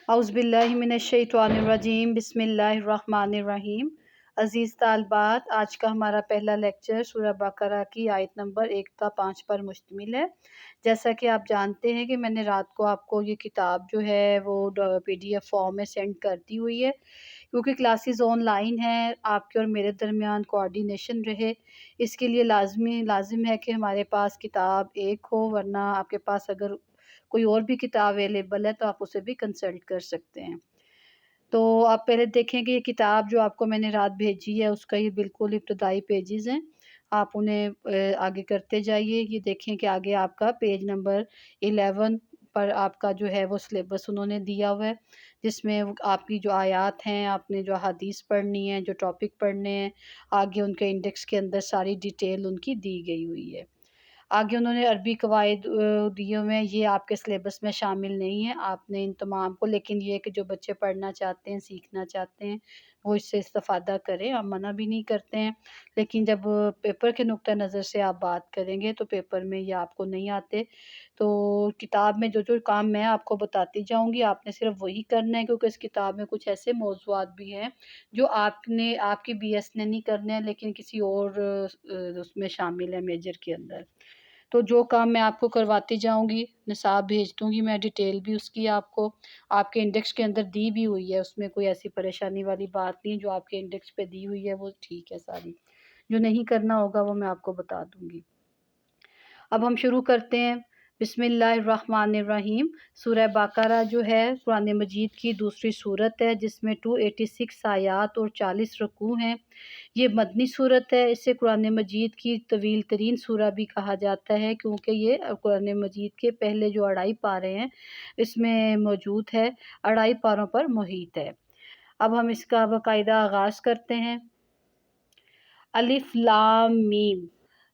औज़ बिल्लाहि मिनश्शैतानिर्रजीम बिस्मिल्लाहिर्रहमानिर्रहीम। अज़ीज़ तालिबात, आज का हमारा पहला लेक्चर सूरह बकरा की आयत नंबर 1 था 5 पर मुश्तमिल है। जैसा कि आप जानते हैं कि मैंने रात को आपको ये किताब जो है वो PDF फॉर्म में सेंड कर दी हुई है, क्योंकि क्लासेस ऑनलाइन हैं, आपके और मेरे दरमियान कोऑर्डिनेशन रहे, इसके लिए लाज़िम है कि हमारे पास किताब एक हो, वरना आपके पास अगर कोई और भी किताब अवेलेबल है तो आप उसे भी कंसल्ट कर सकते हैं। तो आप पहले देखें कि ये किताब जो आपको मैंने रात भेजी है उसका ये बिल्कुल इब्तदाई पेजेज़ हैं। आप उन्हें आगे करते जाइए। ये देखें कि आगे आपका पेज नंबर 11 पर आपका जो है वो सिलेबस उन्होंने दिया हुआ है, जिसमें आपकी जो आयात हैं, आपने जो हदीस पढ़नी है, जो टॉपिक पढ़ने हैं, आगे उनके इंडेक्स के अंदर सारी डिटेल उनकी दी गई हुई है। आगे उन्होंने अरबी कवायद दिए हुए हैं, ये आपके सिलेबस में शामिल नहीं है, आपने इन तमाम को, लेकिन ये है कि जो बच्चे पढ़ना चाहते हैं, सीखना चाहते हैं, वो इससे इस्तेफ़ादा करें, हम मना भी नहीं करते हैं। लेकिन जब पेपर के नुक्ता नज़र से आप बात करेंगे तो पेपर में ये आपको नहीं आते। तो किताब में जो-जो काम मैं आपको बताती जाऊँगी, आपने सिर्फ़ वही करना है, क्योंकि इस किताब में कुछ ऐसे मौज़ूआत भी हैं जो आपकी BS ने नहीं करने हैं, लेकिन किसी और उसमें शामिल है, मेजर के अंदर। तो जो काम मैं आपको करवाती जाऊँगी, निसाब भेज दूँगी मैं, डिटेल भी उसकी आपको आपके इंडेक्स के अंदर दी भी हुई है, उसमें कोई ऐसी परेशानी वाली बात नहीं है, जो आपके इंडेक्स पे दी हुई है वो ठीक है सारी। जो नहीं करना होगा वो मैं आपको बता दूँगी। अब हम शुरू करते हैं। बिस्मिल्लाहिर्रहमानिर्रहीम। सूरह बकरा जो है कुरान मजीद की दूसरी सूरत है, जिसमें 286 आयात और 40 रुकू हैं। ये मदनी सूरत है, इसे कुरान मजीद की तवील तरीन सूरा भी कहा जाता है, क्योंकि ये कुरान मजीद के पहले जो अढ़ाई पारे हैं इसमें मौजूद है, अढ़ाई पारों पर मुहित है। अब हम इसका बाकायदा आगाज़ करते हैं। अलिफ लाम मीम।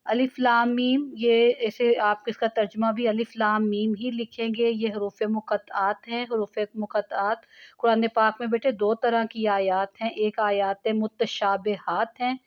अलिफ लाम मीम, ये ऐसे आप इसका तर्जुमा भी अलिफ लाम मीम ही लिखेंगे। ये हरूफ़ मुक़त्तात हैं। हरूफ़ मुक़त्तात कुरान पाक में बेटे 2 तरह की आयात हैं। एक आयात मुतशाबिहात हैं।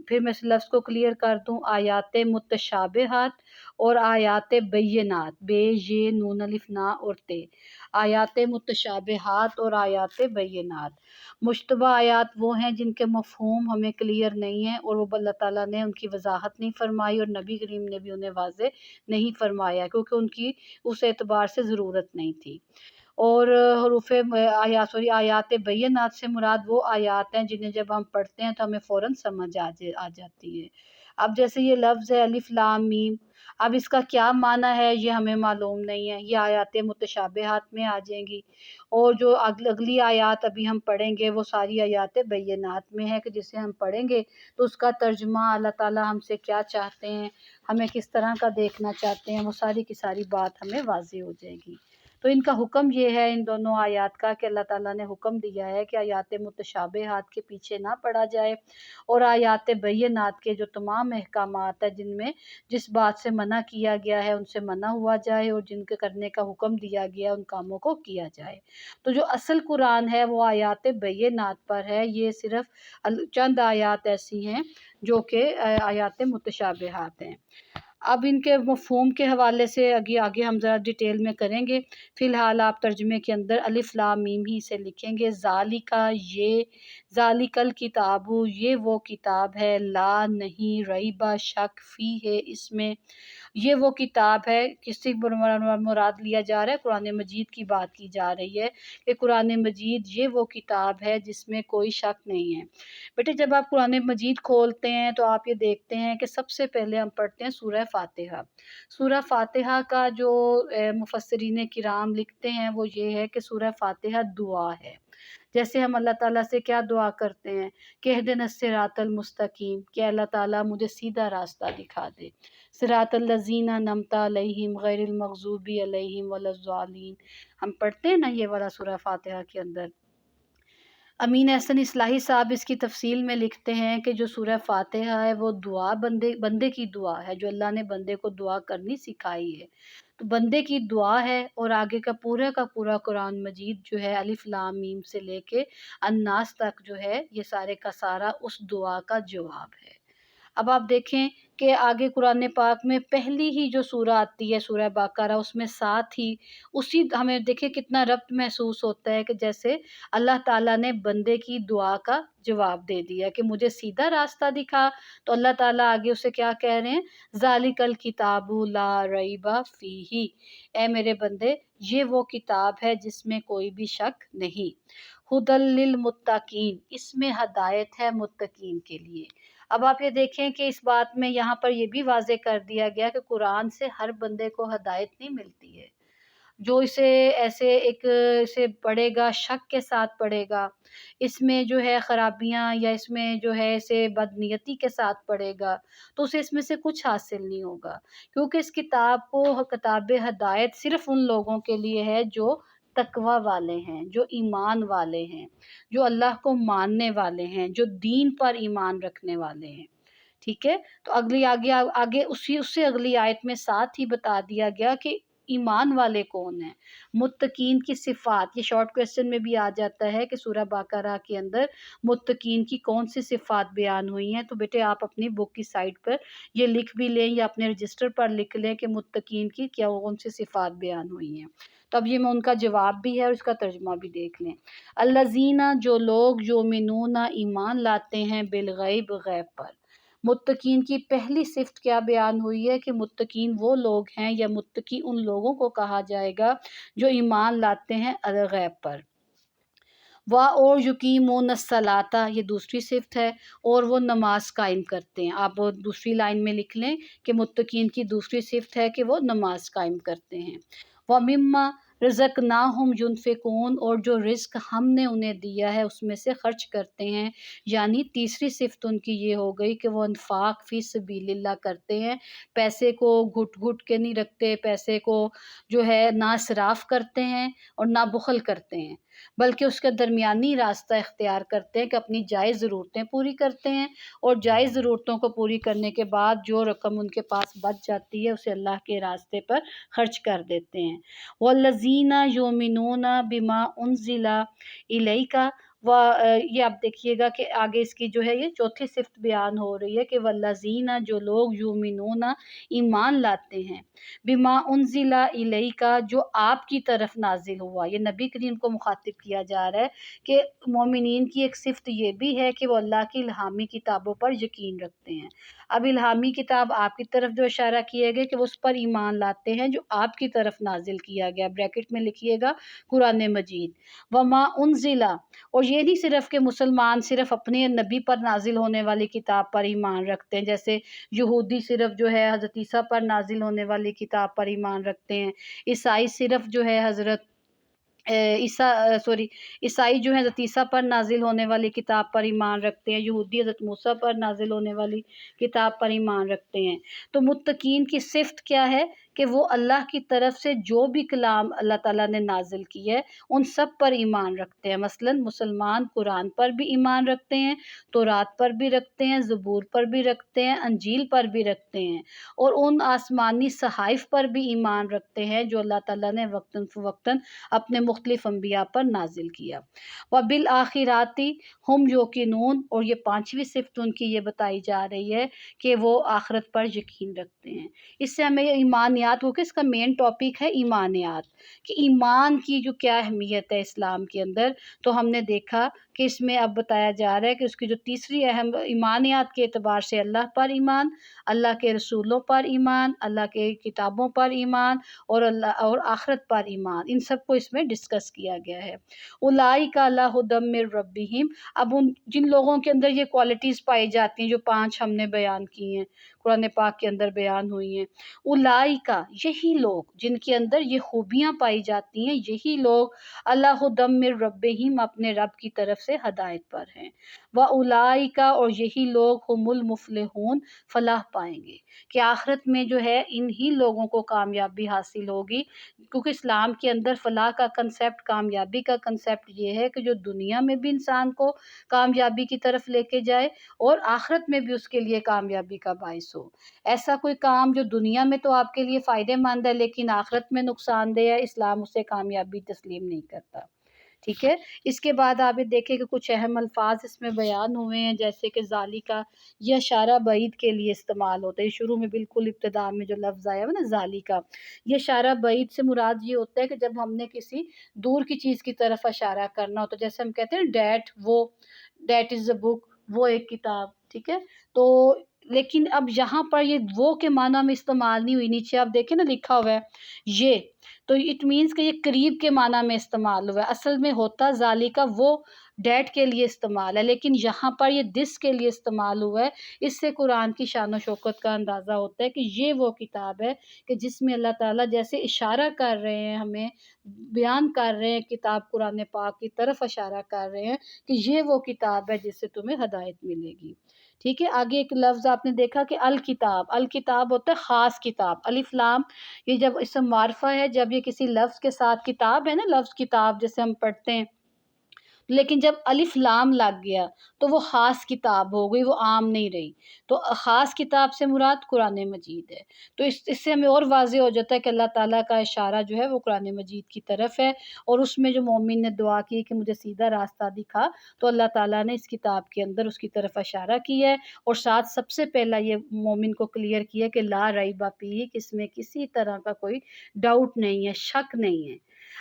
फिर मैं इस लफ्ज़ को क्लियर कर दूँ, आयात मुतशाबिहात और आयात बय्यिनात, बे ये नून अलिफ ना और ते। आयात मुतशाबिहात और आयात बय्यिनात। मुश्तबा आयात वो हैं जिनके मफ़हूम हमें क्लियर नहीं है, और वो अल्लाह ताला ने उनकी वज़ाहत नहीं फ़रमाई, और नबी करीम ने भी उन्हें वाज़ेह नहीं फ़रमाया, क्योंकि उनकी उस एतबार से ज़रूरत नहीं थी। और आयात बय्यिनात से मुराद वो आयात हैं जिन्हें जब हम पढ़ते हैं तो हमें फ़ौरन समझ आ जाती है। अब जैसे ये लफ्ज़ है अलिफ लाम मीम, अब इसका क्या माना है ये हमें मालूम नहीं है। ये आयात मुतशाबिहात में आ जाएँगी, और जो अगली आयत अभी हम पढ़ेंगे वो सारी आयत बय्यिनात में है, कि जिसे हम पढ़ेंगे तो उसका तर्जुमा अल्लाह ताला हमसे क्या चाहते हैं, हमें किस तरह का देखना चाहते हैं, वो सारी की सारी बात हमें वाज़ेह हो जाएगी। तो इनका हुक्म ये है इन दोनों आयत का, कि अल्लाह ताला ने हुक्म दिया है कि आयत मुतशाबिहात के पीछे ना पड़ा जाए, और आयत बय्यिनात के जो तमाम अहकामात हैं जिनमें जिस बात से मना किया गया है उनसे मना हुआ जाए, और जिनके करने का हुक्म दिया गया उन कामों को किया जाए। तो जो असल कुरान है वो आयात बय्यिनात पर है। ये सिर्फ़ चंद आयात ऐसी हैं जो कि आयात मुतशाबिहात हैं। अब इनके मफ़हूम के हवाले से आगे आगे हम ज़रा डिटेल में करेंगे। फ़िलहाल आप तर्जुमे के अंदर अलिफ लाम मीम ही इसे लिखेंगे। ज़ालिका, ये, ज़ालिकल किताबु, ये वो किताब है, ला नहीं, रईबा शक, फ़ी है इसमें, ये वो किताब है। किससे मुराद लिया जा रहा है? कुरान मजीद की बात की जा रही है, कि कुरान मजीद ये वो किताब है जिसमें कोई शक नहीं है। बेटे जब आप कुरान मजीद खोलते हैं तो आप ये देखते हैं कि सबसे पहले हम पढ़ते हैं सूरह फ़ातिहा। सूरह फ़ातिहा का जो मुफ़स्सिरीन किराम लिखते हैं वो ये है कि सूरह फ़ातिहा दुआ है। जैसे हम अल्लाह ताला से क्या दुआ करते हैं कि इहदिनस सिरातल मुस्तकीम, कि अल्लाह ताला मुझे सीधा रास्ता दिखा दे। सिरातल लज़ीना अनअमता अलैहिम गैरिल मग़ज़ूबी अलैहिम वलज़्ज़ालिन। हम पढ़ते हैं ना ये वाला सूरह फ़ातिहा के अंदर। अमीन एहसन इस्लाही साहब इसकी तफ़सील में लिखते हैं कि जो सूरह फ़ातिहा है वो दुआ बंदे बंदे की दुआ है, जो अल्लाह ने बंदे को दुआ करनी सिखाई है। तो बंदे की दुआ है, और आगे का पूरा कुरान मजीद जो है अलिफ लाम मीम से लेके अन्नास तक जो है ये सारे का सारा उस दुआ का जवाब है। अब आप देखें कि आगे कुरान पाक में पहली ही जो सूरह आती है सूरह बकरा, उसमें साथ ही उसी हमें देखिए कितना रब्त महसूस होता है कि जैसे अल्लाह ताला ने बंदे की दुआ का जवाब दे दिया कि मुझे सीधा रास्ता दिखा। तो अल्लाह ताला आगे उसे क्या कह रहे हैं, ज़ालिकल किताबु ला रैबा फ़ीही, ए मेरे बंदे ये वो किताब है जिसमें कोई भी शक नहीं। हुदल लिल मुत्तकीन, इसमें हदायत है मुत्तकीन के लिए। अब आप ये देखें कि इस बात में यहाँ पर ये भी वाज़ेह कर दिया गया कि कुरान से हर बंदे को हदायत नहीं मिलती है। जो इसे ऐसे एक इसे पढ़ेगा, शक के साथ पढ़ेगा, इसमें जो है ख़राबियाँ या इसमें जो है इसे बदनीयती के साथ पढ़ेगा, तो उसे इसमें से कुछ हासिल नहीं होगा। क्योंकि इस किताब को किताब हदायत सिर्फ़ उन लोगों के लिए है जो तक़वा वाले हैं, जो ईमान वाले हैं, जो अल्लाह को मानने वाले हैं, जो दीन पर ईमान रखने वाले हैं। ठीक है? तो अगली आगे आगे उसी उससे अगली आयत में साथ ही बता दिया गया कि ईमान वाले कौन हैं? मुत्तकीन की सिफ़ात, ये शॉर्ट क्वेश्चन में भी आ जाता है कि सूरह बकरा के अंदर मुत्तकीन की कौन-सी सिफ़ात बयान हुई हैं। तो बेटे आप अपनी बुक की साइड पर ये लिख भी लें या अपने रजिस्टर पर लिख लें कि मुत्तकीन की क्या कौन-सी सिफ़ात बयान हुई हैं। तो अब ये मैं उनका जवाब भी है और इसका तर्जुमा भी देख लें। अल्लज़ीना, जो लोग युमिनूना ईमान लाते हैं बिल गैब पर। मुत्तकीन की पहली सिफ़त क्या बयान हुई है कि मुत्तकीन वो लोग हैं या मुत्तकी उन लोगों को कहा जाएगा जो ईमान लाते हैं गैब पर। और युकीमून सलाता, ये दूसरी सिफ़त है, और वो नमाज़ कायम करते हैं। आप दूसरी लाइन में लिख लें कि मुत्तकीन की दूसरी सिफ़त है कि वो नमाज़ कायम करते हैं। व मिम्मा रज़क़नाहुम युनफ़िकून, और जो रिज़्क हमने उन्हें दिया है उसमें से खर्च करते हैं। यानी तीसरी सिफ़त उनकी ये हो गई कि वो इन्फ़ाक़ फ़ी सबीलिल्लाह करते हैं। पैसे को घुट-घुट के नहीं रखते, पैसे को जो है ना इसराफ़ करते हैं और ना बुख़ल करते हैं, बल्कि उसका दरमियानी रास्ता इख्तियार करते हैं कि अपनी जायज़ ज़रूरतें पूरी करते हैं और जायज़ ज़रूरतों को पूरी करने के बाद जो रकम उनके पास बच जाती है उसे अल्लाह के रास्ते पर खर्च कर देते हैं। वल्लज़ीना युमिनूना बिमा उनज़िला इलैका, ये आप देखिएगा कि आगे इसकी जो है ये चौथी सिफ़त बयान हो रही है कि वल्लज़ीना, जो लोग युमिनूना ईमान लाते हैं बिमा उनज़िला इलैका, जो आपकी तरफ नाज़िल हुआ। ये नबी करीम को मुख़ातिब किया जा रहा है कि मोमिनीन की एक सिफ़त ये भी है कि वो अल्लाह की इल्हामी किताबों पर यकीन रखते हैं। अब इल्हामी किताब आपकी तरफ जो इशारा किया गया कि वो उस पर ईमान लाते हैं जो आपकी तरफ नाज़िल किया गया। ब्रैकेट में लिखिएगा कुरान मजीद। वमा उनज़िला, और ये नहीं सिर्फ़ कि मुसलमान सिर्फ़ अपने नबी पर नाज़िल होने वाली किताब पर ईमान रखते हैं, जैसे यहूदी सिर्फ़ जो है हज़रत ईसा पर नाज़िल होने वाली किताब पर ईमान रखते हैं। ईसाई सिर्फ़ जो है हज़रत ईसाई जो है हज़रत ईसा पर नाज़िल होने वाली किताब पर ईमान रखते हैं, यहूदी हज़रत मूसा पर नाज़िल होने वाली किताब पर ईमान रखते हैं। तो मुत्तकीन की सिफ़त क्या है कि वो अल्लाह की तरफ से जो भी कलाम अल्लाह ताला ने नाज़िल किया है, उन सब पर ईमान रखते हैं। मसलन मुसलमान कुरान पर भी ईमान रखते हैं, तौरात पर भी रखते हैं, ज़बूर पर भी रखते हैं, अंजील पर भी रखते हैं, और उन आसमानी सहाइफ़ पर भी ईमान रखते हैं जो अल्लाह ताला ने वक़्तन-फ़वक़्तन अपने मुख्तलिफ़ अंबिया पर नाज़िल किया। व बिल आखिराती हुम युकिनून, और ये पाँचवीं सिफ़त उनकी ये बताई जा रही है कि वो आखिरत पर यकीन रखते हैं। इससे हमें ये ईमानियात, क्योंकि इसका मेन टॉपिक है ईमानियात, कि ईमान की जो क्या अहमियत है इस्लाम के अंदर। तो हमने देखा कि इसमें अब बताया जा रहा है कि उसकी जो तीसरी अहम ईमानियात के एतबार से अल्लाह पर ईमान, अल्लाह के रसूलों पर ईमान, अल्लाह के किताबों पर ईमान और अल्लाह और आखिरत पर ईमान, इन सब को इसमें डिस्कस किया गया है। उलाइका अला हुदम मिर रब्बिहिम, अब उन जिन लोगों के अंदर ये क्वालिटीज़ पाई जाती हैं जो 5 हमने बयान की हैं, कुरान पाक के अंदर बयान हुई हैं। उलाइका, यही लोग जिनके अंदर ये खूबियाँ पाई जाती हैं, यही लोग अला हुदम मिर रब्बिहिम, अपने रब की तरफ से हदायत पर हैं। व उलाइका, और यही लोग हुमुल मुफ़्लिहून, फलाह पाएँगे, कि आखिरत में जो है इन्हीं लोगों को कामयाबी हासिल होगी। क्योंकि इस्लाम के अंदर फ़लाह का कंसेप्ट, कामयाबी का कंसेप्ट ये है कि जो दुनिया में भी इंसान को कामयाबी की तरफ लेके जाए और आखिरत में भी उसके लिए कामयाबी का बाइस हो। ऐसा कोई काम जो दुनिया में तो आपके लिए फ़ायदेमंद है लेकिन आखिरत में नुकसानदेह है, इस्लाम उसे कामयाबी तस्लीम नहीं करता। ٹھیک ہے. اس کے بعد آپ یہ دیکھیں کہ کچھ اہم الفاظ اس میں بیان ہوئے ہیں، جیسے کہ ذالکا، یہ اشارہ بعید کے لیے استعمال ہوتا ہے. شروع میں بالکل ابتدا میں جو لفظ آیا ہوا نا ذالکا، یہ اشارہ بعید سے مراد یہ ہوتا ہے کہ جب ہم نے کسی دور کی چیز کی طرف اشارہ کرنا ہوتا ہے، جیسے ہم کہتے ہیں ڈیٹ، وہ ڈیٹ از اے بک، وہ ایک کتاب. ٹھیک ہے. تو لیکن اب یہاں پر یہ وہ کے معنی میں استعمال نہیں ہوئی. نیچے آپ دیکھیں نا لکھا ہوا ہے یہ، تو اٹ مینس کہ یہ قریب کے معنی میں استعمال ہوا ہے. اصل میں ہوتا ذالکا وہ ڈیٹ کے لیے استعمال ہے، لیکن یہاں پر یہ دس کے لیے استعمال ہوا ہے. اس سے قرآن کی شان و شوکت کا اندازہ ہوتا ہے کہ یہ وہ کتاب ہے کہ جس میں اللہ تعالیٰ جیسے اشارہ کر رہے ہیں، ہمیں بیان کر رہے ہیں، کتاب قرآن پاک کی طرف اشارہ کر رہے ہیں کہ یہ وہ کتاب ہے جس سے تمہیں ہدایت ملے گی. ٹھیک ہے. آگے ایک لفظ آپ نے دیکھا کہ الکتاب، الکتاب ہوتا ہے خاص کتاب. الف لام یہ جب اسم معرفہ ہے، جب یہ کسی لفظ کے ساتھ کتاب ہے نا، لفظ کتاب جیسے ہم پڑھتے ہیں، لیکن جب الف لام لگ گیا تو وہ خاص کتاب ہو گئی، وہ عام نہیں رہی. تو خاص کتاب سے مراد قرآن مجید ہے. تو اس سے ہمیں اور واضح ہو جاتا ہے کہ اللہ تعالیٰ کا اشارہ جو ہے وہ قرآن مجید کی طرف ہے. اور اس میں جو مومن نے دعا کی کہ مجھے سیدھا راستہ دکھا، تو اللہ تعالیٰ نے اس کتاب کے اندر اس کی طرف اشارہ کیا ہے. اور ساتھ سب سے پہلا یہ مومن کو کلیئر کیا کہ لا ریب فیہ، کہ اس میں کسی طرح کا کوئی ڈاؤٹ نہیں ہے، شک نہیں ہے.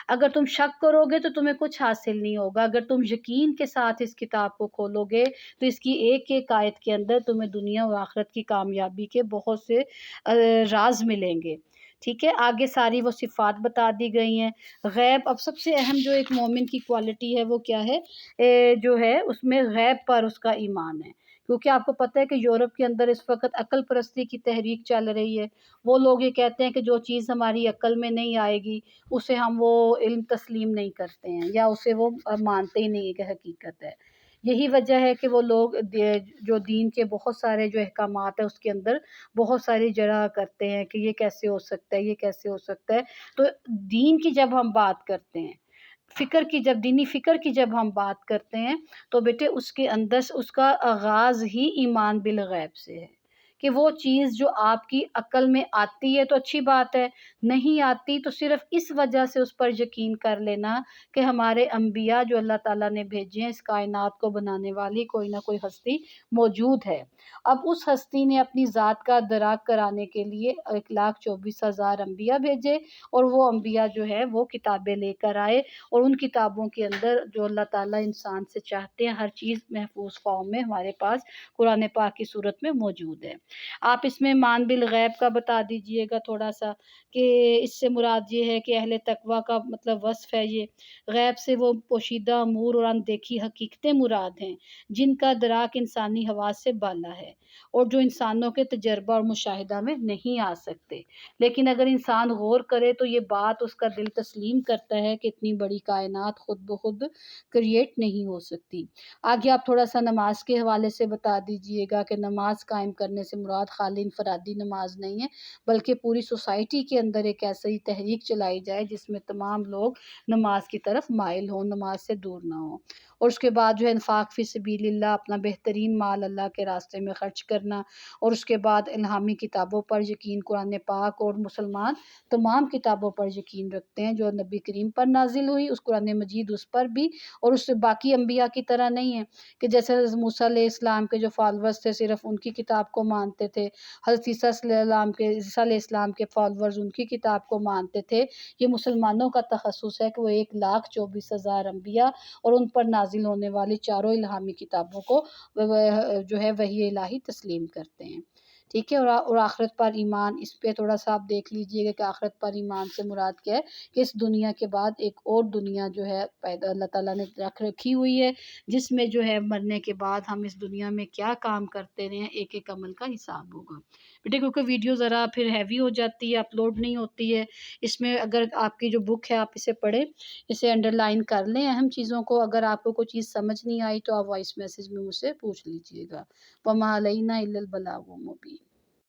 اگر تم شک کرو گے تو تمہیں کچھ حاصل نہیں ہوگا. اگر تم یقین کے ساتھ اس کتاب کو کھولو گے تو اس کی ایک ایک آیت کے اندر تمہیں دنیا و آخرت کی کامیابی کے بہت سے راز ملیں گے. ٹھیک ہے. آگے ساری وہ صفات بتا دی گئی ہیں. غیب، اب سب سے اہم جو ایک مومن کی کوالٹی ہے وہ کیا ہے؟ جو ہے اس میں غیب پر اس کا ایمان ہے. کیونکہ آپ کو پتہ ہے کہ یورپ کے اندر اس وقت عقل پرستی کی تحریک چل رہی ہے. وہ لوگ یہ کہتے ہیں کہ جو چیز ہماری عقل میں نہیں آئے گی اسے ہم وہ علم تسلیم نہیں کرتے ہیں، یا اسے وہ مانتے ہی نہیں ہے کہ حقیقت ہے. یہی وجہ ہے کہ وہ لوگ جو دین کے بہت سارے جو احکامات ہیں اس کے اندر بہت ساری جرح کرتے ہیں کہ یہ کیسے ہو سکتا ہے، یہ کیسے ہو سکتا ہے. تو دین کی جب ہم بات کرتے ہیں، دینی فکر کی جب ہم بات کرتے ہیں، تو بیٹے اس کے اندر اس کا آغاز ہی ایمان بالغیب سے ہے. کہ وہ چیز جو آپ کی عقل میں آتی ہے تو اچھی بات ہے، نہیں آتی تو صرف اس وجہ سے اس پر یقین کر لینا کہ ہمارے انبیاء جو اللہ تعالیٰ نے بھیجے ہیں، اس کائنات کو بنانے والی کوئی نہ کوئی ہستی موجود ہے. اب اس ہستی نے اپنی ذات کا ادراک کرانے کے لیے 1,24,000 انبیاء بھیجے، اور وہ انبیاء جو ہے وہ کتابیں لے کر آئے، اور ان کتابوں کے اندر جو اللہ تعالیٰ انسان سے چاہتے ہیں ہر چیز محفوظ فارم میں ہمارے پاس قرآن پاک کی صورت میں موجود ہے. آپ اس میں مان بالغیب کا بتا دیجئے گا تھوڑا سا، کہ اس سے مراد یہ ہے کہ اہل تقوی کا مطلب وصف ہے. یہ غیب سے وہ پوشیدہ امور اور اندیکھی حقیقتیں مراد ہیں جن کا ادراک انسانی حواس سے بالا ہے، اور جو انسانوں کے تجربہ اور مشاہدہ میں نہیں آ سکتے. لیکن اگر انسان غور کرے تو یہ بات اس کا دل تسلیم کرتا ہے کہ اتنی بڑی کائنات خود بخود کریٹ نہیں ہو سکتی. آگے آپ تھوڑا سا نماز کے حوالے سے بتا دیجئے گا کہ نماز قائم کرنے سے مراد خالی انفرادی نماز نہیں ہے، بلکہ پوری سوسائٹی کے اندر ایک ایسی تحریک چلائی جائے جس میں تمام لوگ نماز کی طرف مائل ہوں، نماز سے دور نہ ہوں. اور اس کے بعد جو ہے انفاق فی سبیل اللہ، اپنا بہترین مال اللہ کے راستے میں خرچ کرنا. اور اس کے بعد الہامی کتابوں پر یقین، قرآن پاک، اور مسلمان تمام کتابوں پر یقین رکھتے ہیں جو نبی کریم پر نازل ہوئی، اس قرآن مجید اس پر بھی. اور اس سے باقی انبیاء کی طرح نہیں ہے کہ جیسے حضرت موسیٰ علیہ السلام کے جو فالورز تھے صرف ان کی کتاب کو مانتے تھے، حضرت عیسیٰ علیہ السلام کے فالورز ان کی کتاب کو مانتے تھے. یہ مسلمانوں کا تخصص ہے کہ وہ 1,24,000 انبیاء اور ان پر نازل ہونے والی چاروں الہامی کتابوں کو جو ہے وحی الہی تسلیم کرتے ہیں. ٹھیک ہے. اور آخرت پر ایمان، اس پہ تھوڑا سا آپ دیکھ لیجئے گا کہ آخرت پر ایمان سے مراد کیا ہے، کہ اس دنیا کے بعد ایک اور دنیا جو ہے پیدا اللہ تعالیٰ نے رکھی ہوئی ہے، جس میں جو ہے مرنے کے بعد ہم اس دنیا میں کیا کام کرتے رہے ہیں، ایک ایک عمل کا حساب ہوگا. بیٹے کیونکہ ویڈیو ذرا پھر ہیوی ہو جاتی ہے، اپلوڈ نہیں ہوتی ہے. اس میں اگر آپ کی جو بک ہے آپ اسے پڑھیں، اسے انڈر لائن کر لیں اہم چیزوں کو. اگر آپ کو کوئی چیز سمجھ نہیں آئی تو آپ وائس میسیج میں مجھ سے پوچھ لیجئے گا. وَمَا عَلَيْنَا إِلَّا الْبَلَاغُ الْمُبِينُ.